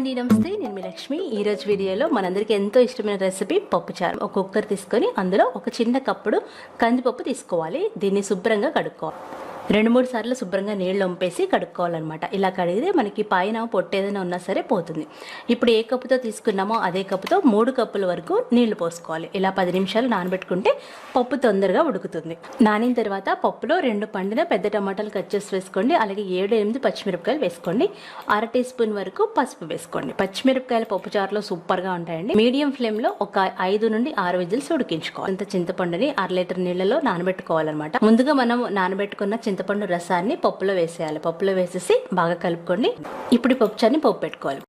అండి, నమస్తే. నేను మీ లక్ష్మి. ఈరోజు వీడియోలో మనందరికీ ఎంతో ఇష్టమైన రెసిపీ పప్పుచారు. ఒక కుక్కర్ తీసుకొని అందులో ఒక చిన్న కప్పుడు కందిపప్పు తీసుకోవాలి. దీన్ని శుభ్రంగా కడుక్కోవాలి. 2-3 సార్లు శుభ్రంగా నీళ్ళు వంపేసి కడుక్కోవాలన్నమాట. ఇలా కడిగితే మనకి పైన పొట్టు ఏదైనా ఉన్నా సరే పోతుంది. ఇప్పుడు ఏ కప్పుతో తీసుకున్నామో అదే కప్పుతో 3 కప్పుల వరకు నీళ్లు పోసుకోవాలి. ఇలా 10 నిమిషాలు నానబెట్టుకుంటే పప్పు తొందరగా ఉడుకుతుంది. నానిన తర్వాత పప్పులో 2 పండిన పెద్ద టమాటాలు కట్ చేసి వేసుకోండి. అలాగే 7-8 పచ్చిమిరపకాయలు వేసుకోండి. 1/2 టీ స్పూన్ వరకు పసుపు వేసుకోండి. పచ్చిమిరపకాయల పప్పుచారులో సూపర్గా ఉంటాయండి. మీడియం ఫ్లేమ్లో ఒక 5 నుండి 6 విజిల్స్ ఉడికించుకోవాలి. అంత చింతపండుని 1/2 లీటర్ నీళ్ళలో నానబెట్టుకోవాలన్నమాట. ముందుగా మనం నానబెట్టుకున్న చింతపండు రసాన్ని పప్పులో వేసేయాలి. పప్పులో వేసేసి బాగా కలుపుకోండి. ఇప్పుడు పప్పుచారుని పోపు పెట్టుకోవాలి.